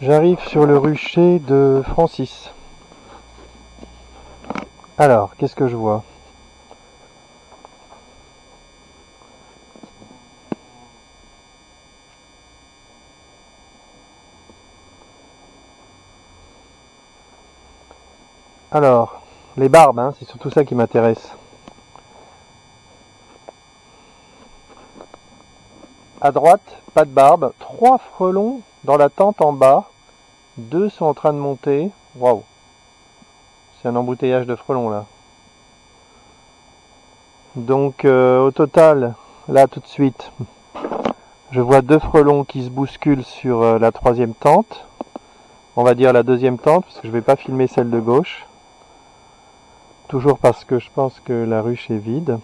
J'arrive sur le rucher de Francis. Alors, qu'est-ce que je vois? Alors, les barbes, hein, c'est surtout ça qui m'intéresse. À droite, pas de barbe. 3 frelons dans la tente en bas. 2 sont en train de monter. Waouh! C'est un embouteillage de frelons là. Donc au total, là tout de suite, je vois 2 frelons qui se bousculent sur la 3e tente. On va dire la 2e tente, parce que je ne vais pas filmer celle de gauche. Toujours parce que je pense que la ruche est vide.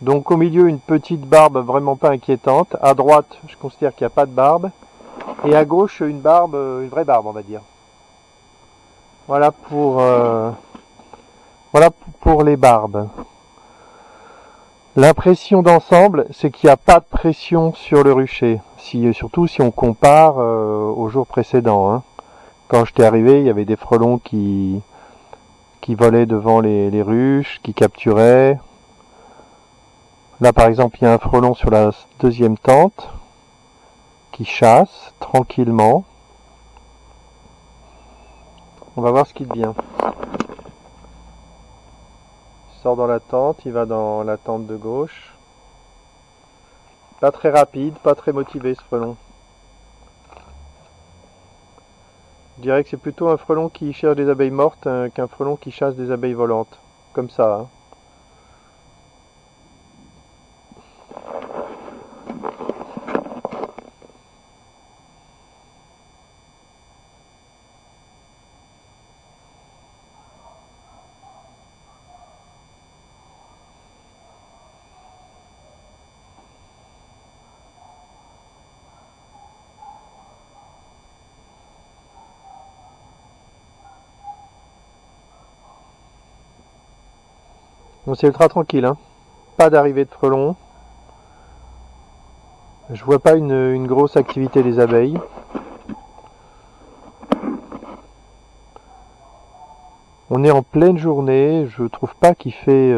Donc au milieu, une petite barbe vraiment pas inquiétante. À droite, je considère qu'il n'y a pas de barbe. Et à gauche, une barbe, une vraie barbe, on va dire. Voilà pour les barbes. L'impression d'ensemble, c'est qu'il n'y a pas de pression sur le rucher. Surtout si on compare aux jours précédents. Hein. Quand j'étais arrivé, il y avait des frelons qui volaient devant les ruches, qui capturaient. Là, par exemple, il y a un frelon sur la 2e tente qui chasse tranquillement. On va voir ce qu'il devient. Il sort dans la tente, il va dans la tente de gauche. Pas très rapide, pas très motivé ce frelon. Je dirais que c'est plutôt un frelon qui cherche des abeilles mortes qu'un frelon qui chasse des abeilles volantes. Comme ça. Hein. Bon, c'est ultra tranquille. Hein. Pas d'arrivée de frelons. Je vois pas une grosse activité des abeilles. On est en pleine journée. Je trouve pas qu'il fait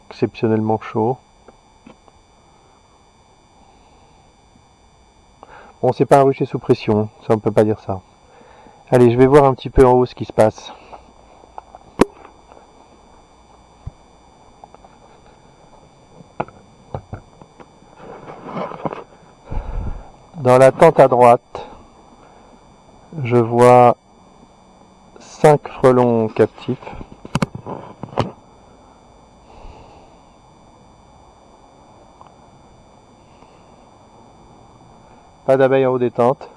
exceptionnellement chaud. Bon, c'est pas un rucher sous pression. Ça, on peut pas dire ça. Allez, je vais voir un petit peu en haut ce qui se passe. Dans la tente à droite, je vois 5 frelons captifs. Pas d'abeilles en haut des tentes.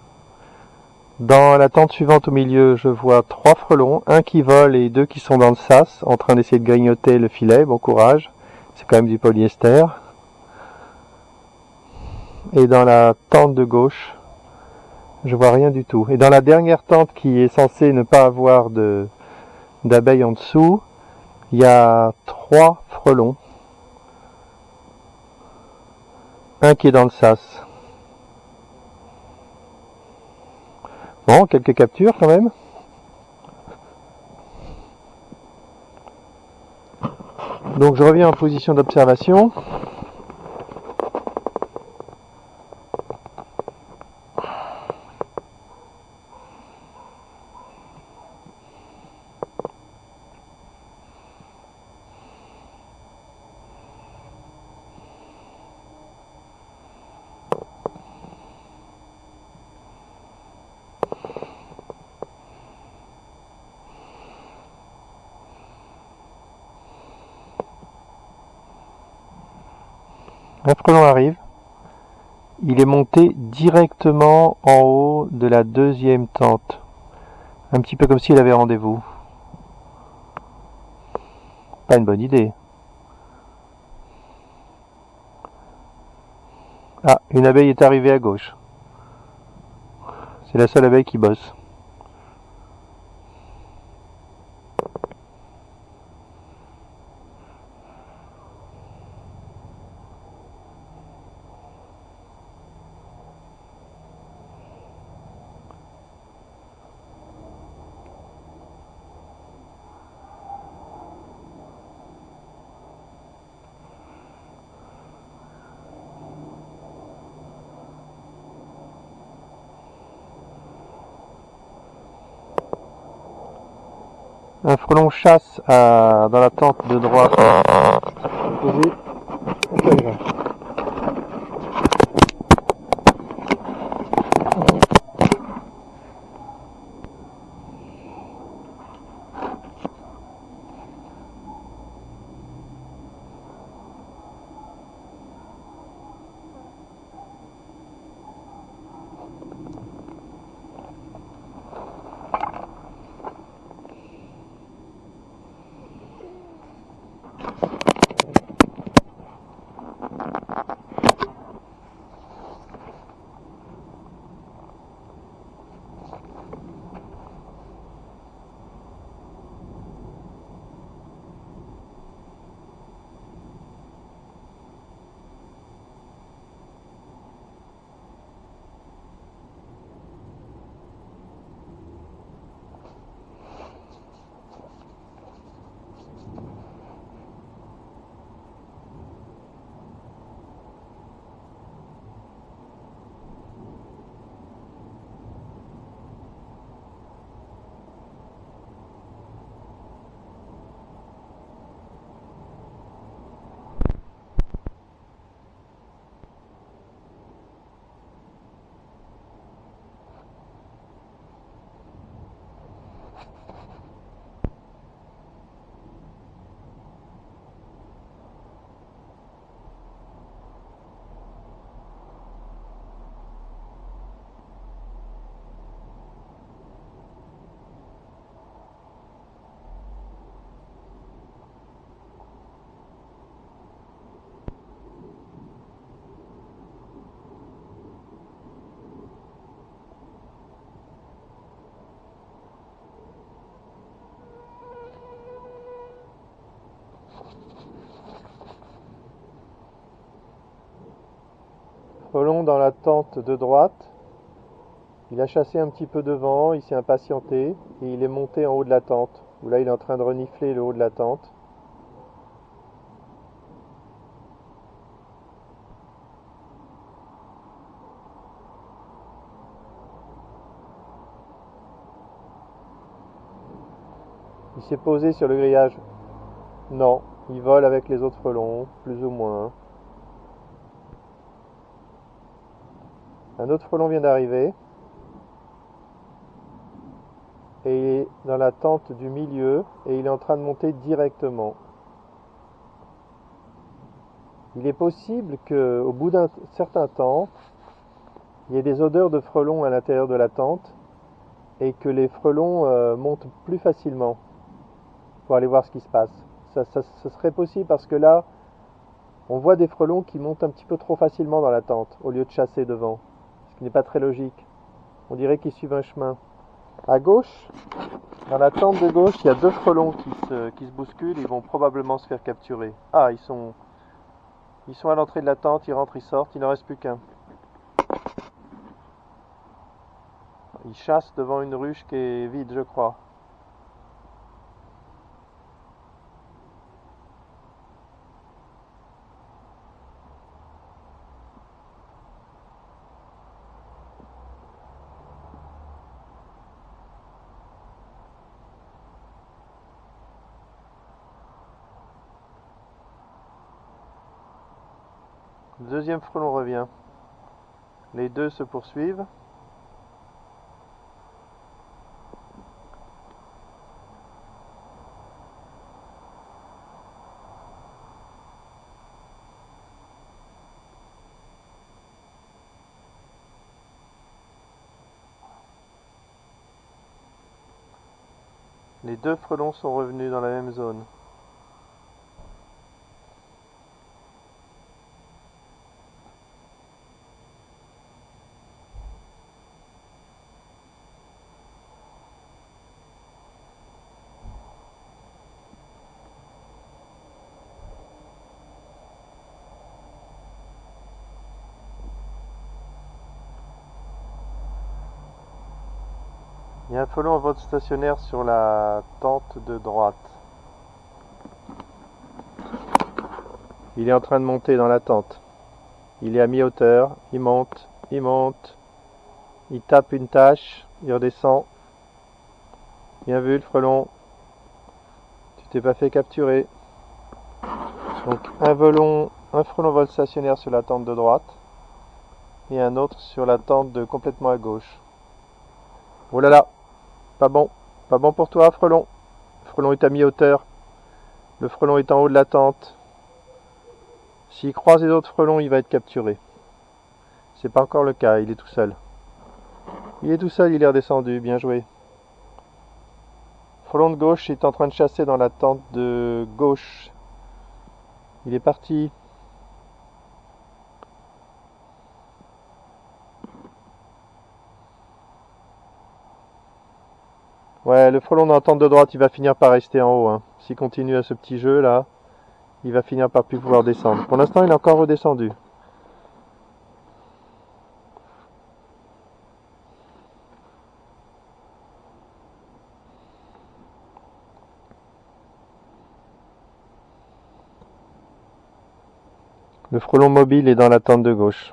Dans la tente suivante au milieu, je vois 3 frelons, un qui vole et 2 qui sont dans le sas, en train d'essayer de grignoter le filet. Bon courage, c'est quand même du polyester. Et dans la tente de gauche, je vois rien du tout. Et dans la dernière tente qui est censée ne pas avoir d'abeilles en dessous, il y a 3 frelons. Un qui est dans le sas. Bon, quelques captures quand même. Donc je reviens en position d'observation. Un frelon arrive. Il est monté directement en haut de la 2e tente. Un petit peu comme s'il avait rendez-vous. Pas une bonne idée. Ah, une abeille est arrivée à gauche. C'est la seule abeille qui bosse. Un frelon chasse dans la tente de droite. Posé. Frelon dans la tente de droite. Il a chassé un petit peu devant, il s'est impatienté et il est monté en haut de la tente. Où là il est en train de renifler le haut de la tente. Il s'est posé sur le grillage. Non, il vole avec les autres frelons, plus ou moins. Un autre frelon vient d'arriver. Et il est dans la tente du milieu et il est en train de monter directement. Il est possible qu'au bout d'un certain temps, il y ait des odeurs de frelons à l'intérieur de la tente et que les frelons montent plus facilement pour aller voir ce qui se passe. Ce serait possible parce que là, on voit des frelons qui montent un petit peu trop facilement dans la tente au lieu de chasser devant, ce qui n'est pas très logique. On dirait qu'ils suivent un chemin. À gauche, dans la tente de gauche, il y a deux frelons qui se bousculent, ils vont probablement se faire capturer. Ah, ils sont à l'entrée de la tente, ils rentrent, ils sortent, il n'en reste plus qu'un. Ils chassent devant une ruche qui est vide, je crois. Le deuxième frelon revient. Les deux se poursuivent. Les deux frelons sont revenus dans la même zone. Il y a un frelon en voie stationnaire sur la tente de droite. Il est en train de monter dans la tente. Il est à mi-hauteur, il monte, il tape une tâche, il redescend. Bien vu le frelon. Tu t'es pas fait capturer. Donc un frelon vol stationnaire sur la tente de droite et un autre sur la tente de complètement à gauche. Oh là là, pas bon, pas bon pour toi frelon. Le frelon est à mi-hauteur. Le frelon est en haut de la tente. S'il croise les autres frelons, il va être capturé. C'est pas encore le cas, il est tout seul. Il est tout seul, il est redescendu, bien joué. Frelon de gauche est en train de chasser dans la tente de gauche. Il est parti. Ouais, le frelon dans la tente de droite, il va finir par rester en haut. Hein. S'il continue à ce petit jeu là, il va finir par plus pouvoir descendre. Pour l'instant, il est encore redescendu. Le frelon mobile est dans la tente de gauche.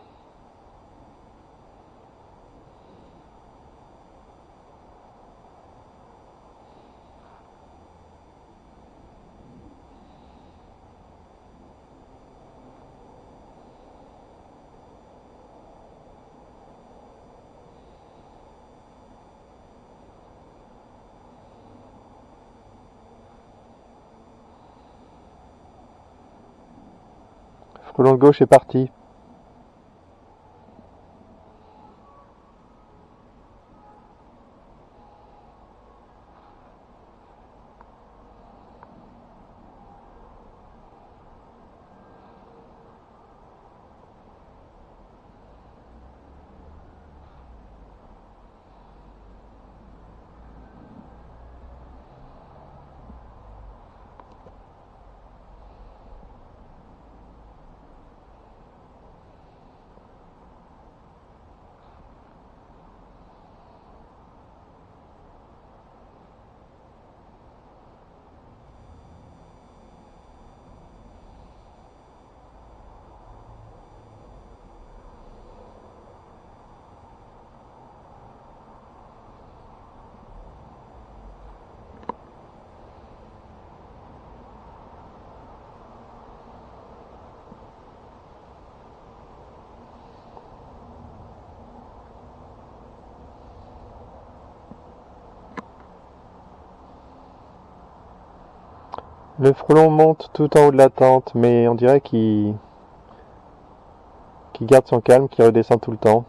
Le frelon de gauche est parti. Le frelon monte tout en haut de la tente, mais on dirait qu'il garde son calme, qu'il redescend tout le temps.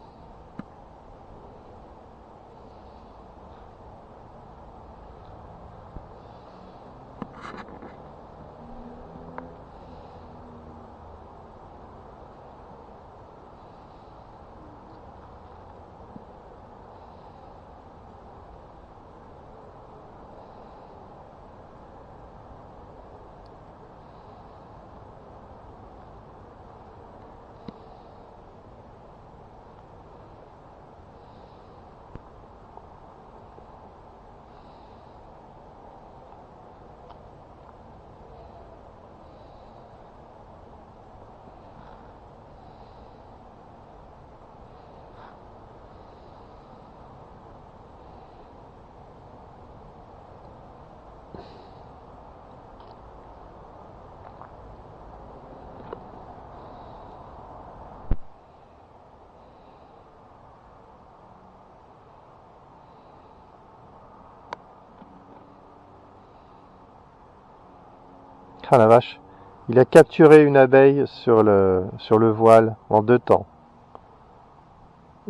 Ah la vache. Il a capturé une abeille sur le voile en 2 temps.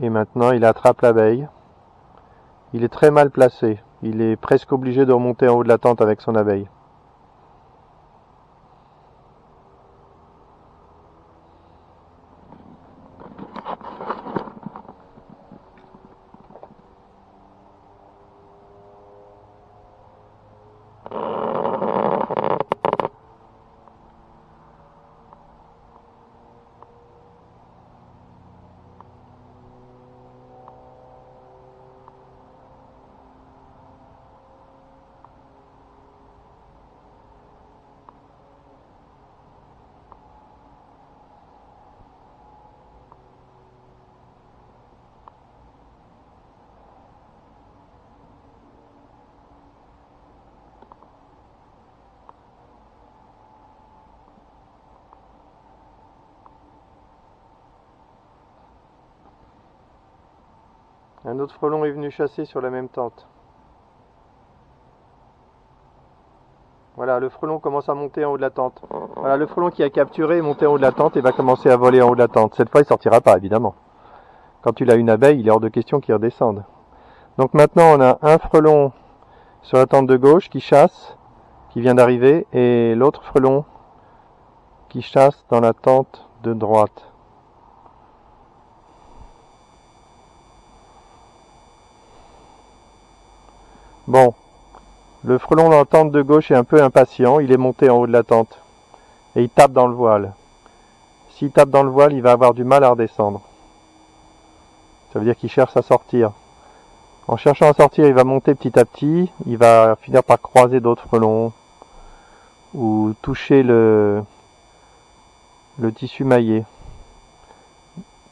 Et maintenant il attrape l'abeille. Il est très mal placé. Il est presque obligé de remonter en haut de la tente avec son abeille. Un autre frelon est venu chasser sur la même tente. Voilà, le frelon commence à monter en haut de la tente. Voilà, le frelon qui a capturé est monté en haut de la tente et va commencer à voler en haut de la tente. Cette fois, il sortira pas, évidemment. Quand tu as une abeille, il est hors de question qu'il redescende. Donc maintenant, on a un frelon sur la tente de gauche qui chasse, qui vient d'arriver, et l'autre frelon qui chasse dans la tente de droite. Bon, le frelon dans la tente de gauche est un peu impatient, il est monté en haut de la tente et il tape dans le voile. S'il tape dans le voile, il va avoir du mal à redescendre. Ça veut dire qu'il cherche à sortir. En cherchant à sortir, il va monter petit à petit, il va finir par croiser d'autres frelons ou toucher le tissu maillé.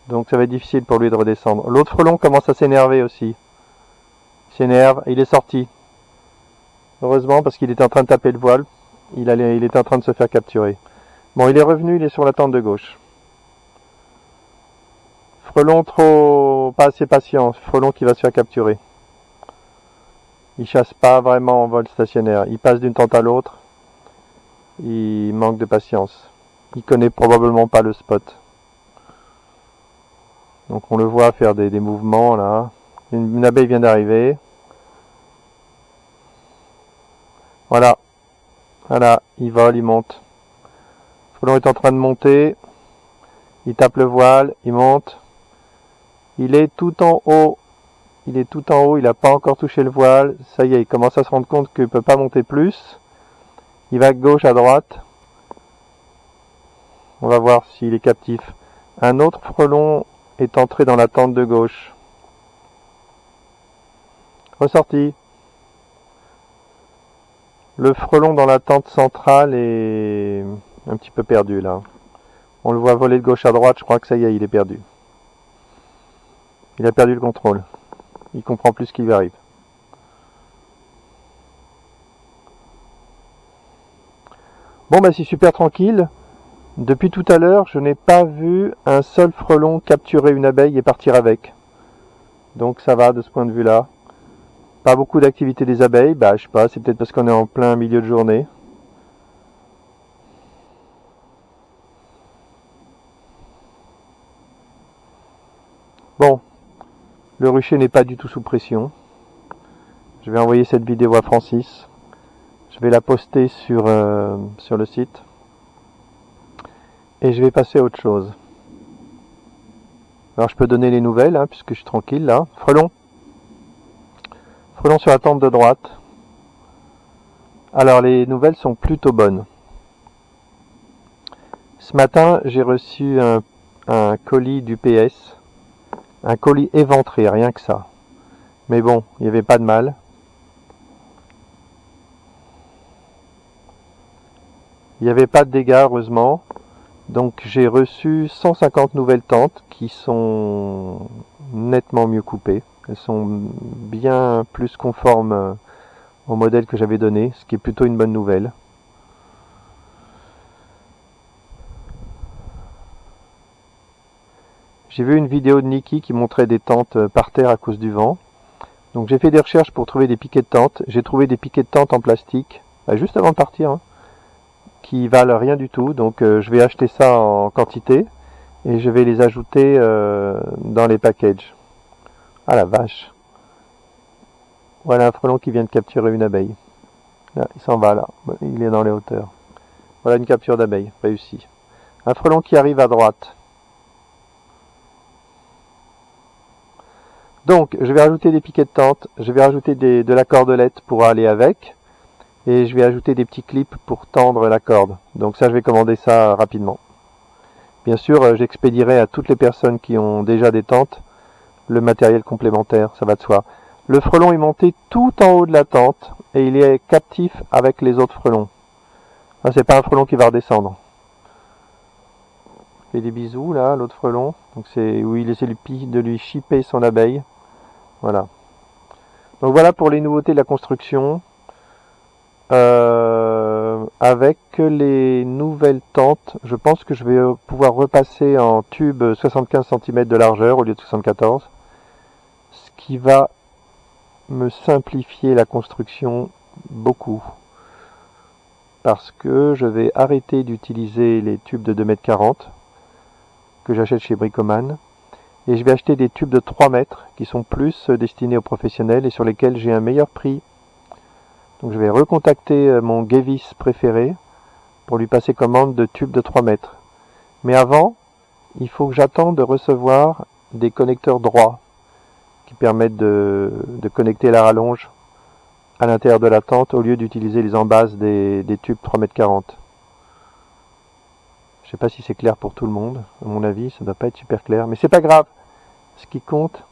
Donc ça va être difficile pour lui de redescendre. L'autre frelon commence à s'énerver aussi. Il s'énerve, il est sorti. Heureusement, parce qu'il était en train de taper le voile, il était en train de se faire capturer. Bon, il est revenu, il est sur la tente de gauche. Frelon pas assez patient, frelon qui va se faire capturer. Il chasse pas vraiment en vol stationnaire, il passe d'une tente à l'autre. Il manque de patience. Il connaît probablement pas le spot. Donc on le voit faire des mouvements là. Une abeille vient d'arriver. Voilà, il vole, il monte. Le frelon est en train de monter. Il tape le voile, il monte. Il est tout en haut. Il n'a pas encore touché le voile. Ça y est, il commence à se rendre compte qu'il ne peut pas monter plus. Il va de gauche à droite. On va voir s'il est captif. Un autre frelon est entré dans la tente de gauche. Ressorti. Le frelon dans la tente centrale est un petit peu perdu là. On le voit voler de gauche à droite, je crois que ça y est, il est perdu. Il a perdu le contrôle. Il comprend plus ce qui lui arrive. Bon bah c'est super tranquille. Depuis tout à l'heure, je n'ai pas vu un seul frelon capturer une abeille et partir avec. Donc ça va de ce point de vue-là. Pas beaucoup d'activité des abeilles, bah je sais pas, c'est peut-être parce qu'on est en plein milieu de journée. Bon, le rucher n'est pas du tout sous pression. Je vais envoyer cette vidéo à Francis. Je vais la poster sur le site. Et je vais passer à autre chose. Alors je peux donner les nouvelles, hein, puisque je suis tranquille là. Frelon sur la tente de droite. Alors les nouvelles sont plutôt bonnes. Ce matin, j'ai reçu un colis d'UPS. Un colis éventré, rien que ça. Mais bon, il n'y avait pas de mal. Il n'y avait pas de dégâts, heureusement. Donc j'ai reçu 150 nouvelles tentes qui sont nettement mieux coupées. Elles sont bien plus conformes au modèle que j'avais donné, ce qui est plutôt une bonne nouvelle. J'ai vu une vidéo de Niki qui montrait des tentes par terre à cause du vent. Donc j'ai fait des recherches pour trouver des piquets de tentes. J'ai trouvé des piquets de tentes en plastique, juste avant de partir, hein, qui valent rien du tout. Donc je vais acheter ça en quantité et je vais les ajouter dans les packages. Ah la vache. Voilà un frelon qui vient de capturer une abeille. Là, il s'en va là. Il est dans les hauteurs. Voilà une capture d'abeille réussie. Un frelon qui arrive à droite. Donc, je vais ajouter des piquets de tente. Je vais ajouter de la cordelette pour aller avec. Et je vais ajouter des petits clips pour tendre la corde. Donc ça, je vais commander ça rapidement. Bien sûr, j'expédierai à toutes les personnes qui ont déjà des tentes le matériel complémentaire, ça va de soi. Le frelon est monté tout en haut de la tente et il est captif avec les autres frelons. Ah, c'est pas un frelon qui va redescendre. Il fait des bisous là, l'autre frelon. Donc c'est où il essaie de lui chipper son abeille. Voilà. Donc voilà pour les nouveautés de la construction. Avec les nouvelles tentes, je pense que je vais pouvoir repasser en tube 75 cm de largeur au lieu de 74. Ce qui va me simplifier la construction beaucoup. Parce que je vais arrêter d'utiliser les tubes de 2,40 m que j'achète chez Bricoman et je vais acheter des tubes de 3 mètres qui sont plus destinés aux professionnels et sur lesquels j'ai un meilleur prix. Donc je vais recontacter mon Gevis préféré pour lui passer commande de tubes de 3 mètres. Mais avant, il faut que j'attende de recevoir des connecteurs droits qui permettent de connecter la rallonge à l'intérieur de la tente au lieu d'utiliser les embases des tubes 3,40 m. Je sais pas si c'est clair pour tout le monde. À mon avis, ça ne doit pas être super clair. Mais c'est pas grave. Ce qui compte,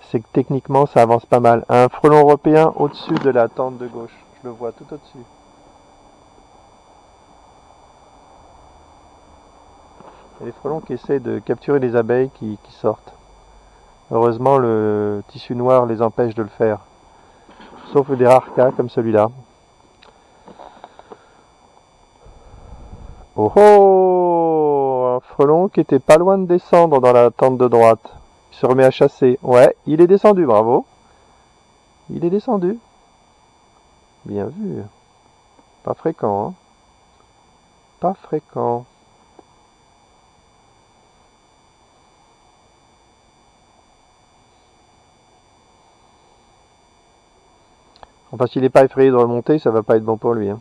c'est que techniquement, ça avance pas mal. Un frelon européen au-dessus de la tente de gauche. Je le vois tout au-dessus. Il y a les frelons qui essaient de capturer les abeilles qui sortent. Heureusement, le tissu noir les empêche de le faire. Sauf des rares cas comme celui-là. Oh oh! Un frelon qui était pas loin de descendre dans la tente de droite. Il se remet à chasser. Ouais, il est descendu, bravo. Il est descendu. Bien vu. Pas fréquent, hein. Pas fréquent. Enfin, s'il n'est pas effrayé de remonter, ça va pas être bon pour lui, hein.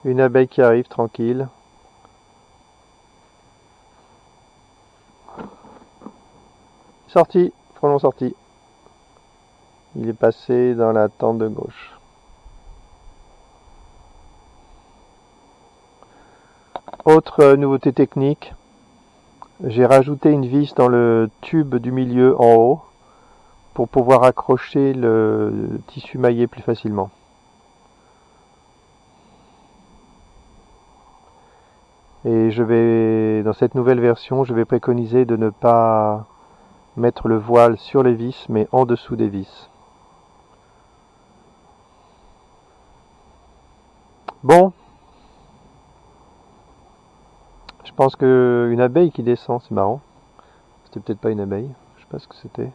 Une abeille qui arrive tranquille. Sorti, frelon sorti. Il est passé dans la tente de gauche. Autre nouveauté technique, j'ai rajouté une vis dans le tube du milieu en haut pour pouvoir accrocher le tissu maillé plus facilement. Et dans cette nouvelle version, je vais préconiser de ne pas mettre le voile sur les vis, mais en dessous des vis. Bon, je pense qu'une abeille qui descend, c'est marrant. C'était peut-être pas une abeille, je sais pas ce que c'était.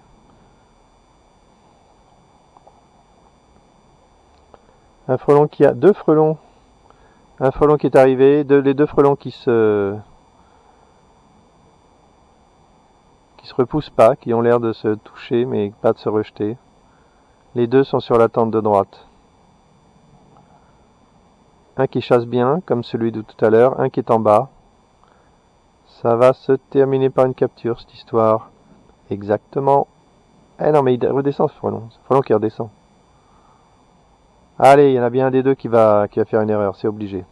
Un frelon qui a deux frelons. Un frelon qui est arrivé, les deux frelons qui se repoussent pas, qui ont l'air de se toucher mais pas de se rejeter. Les deux sont sur la tente de droite. Un qui chasse bien, comme celui de tout à l'heure, un qui est en bas. Ça va se terminer par une capture, cette histoire. Exactement. Eh non, mais il redescend ce frelon. C'est le frelon qui redescend. Allez, il y en a bien un des deux qui va faire une erreur, c'est obligé.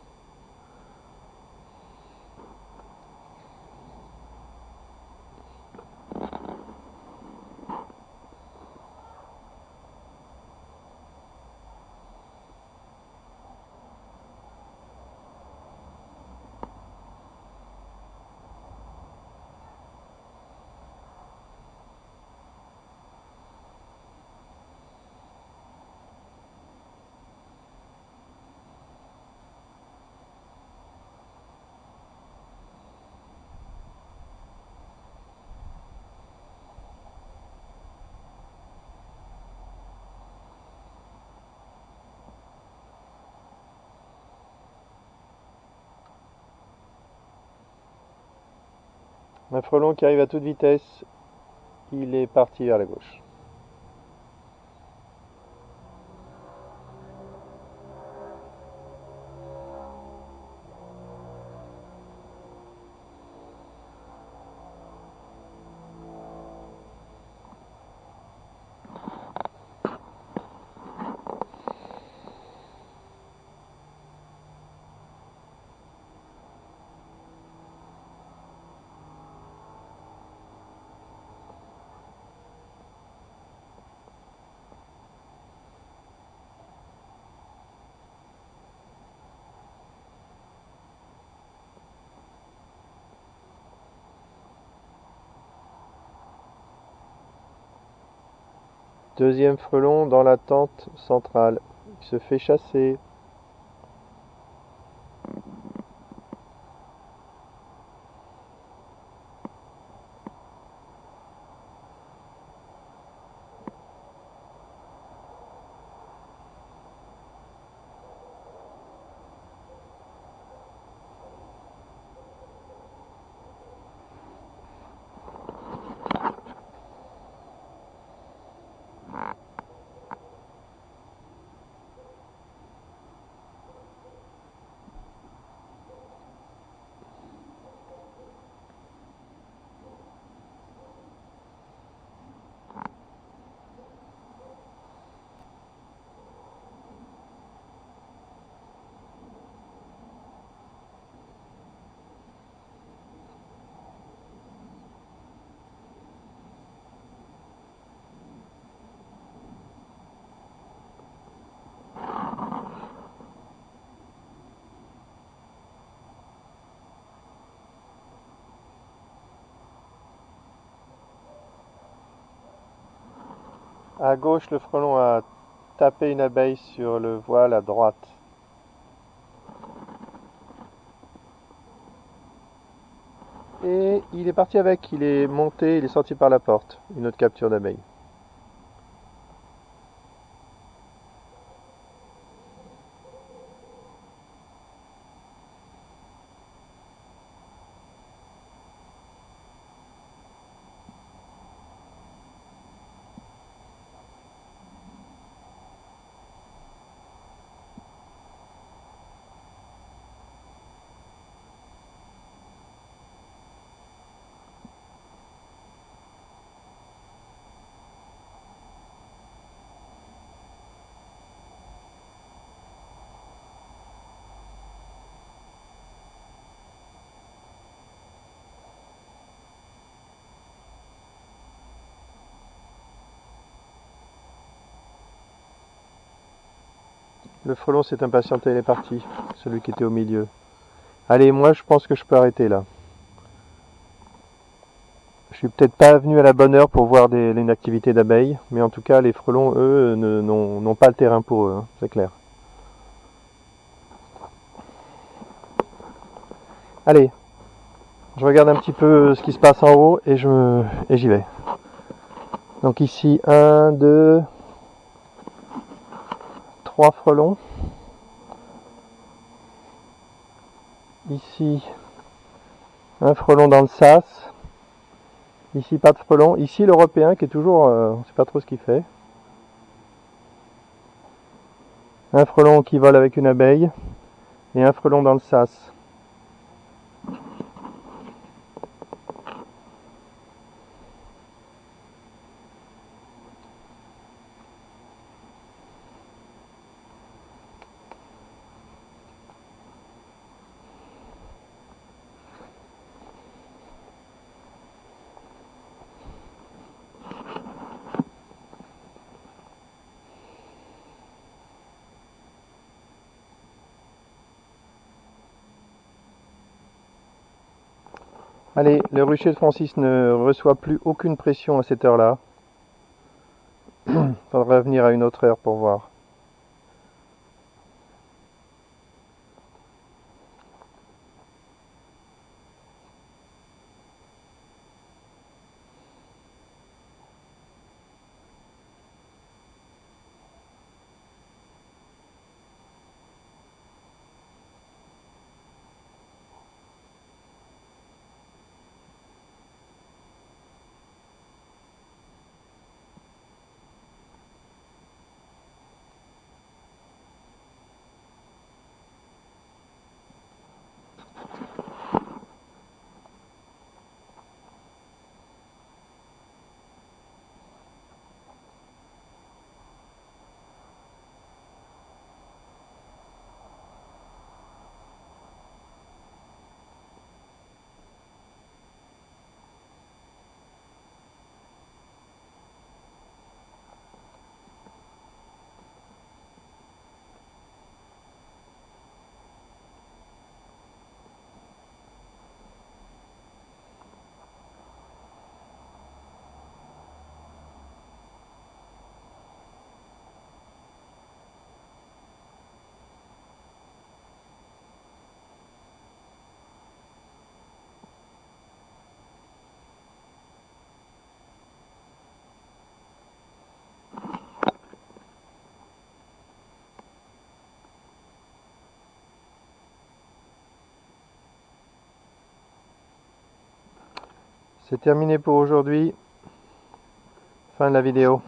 Un frelon qui arrive à toute vitesse, il est parti vers la gauche. Deuxième frelon dans la tente centrale. Il se fait chasser. À gauche, le frelon a tapé une abeille sur le voile à droite. Et il est parti avec, il est monté, il est sorti par la porte. Une autre capture d'abeille. Le frelon s'est impatienté, il est parti. Celui qui était au milieu. Allez, moi je pense que je peux arrêter là. Je suis peut-être pas venu à la bonne heure pour voir une activité d'abeilles, mais en tout cas les frelons, eux, n'ont pas le terrain pour eux, hein, c'est clair. Allez, je regarde un petit peu ce qui se passe en haut et j'y vais. Donc ici, 1, 2, 3 frelons. Ici, un frelon dans le sas. Ici, pas de frelon. Ici, l'européen qui est toujours, on ne sait pas trop ce qu'il fait. Un frelon qui vole avec une abeille et un frelon dans le sas. Allez, le rucher de Francis ne reçoit plus aucune pression à cette heure-là. Faudra venir à une autre heure pour voir. C'est terminé pour aujourd'hui. Fin de la vidéo.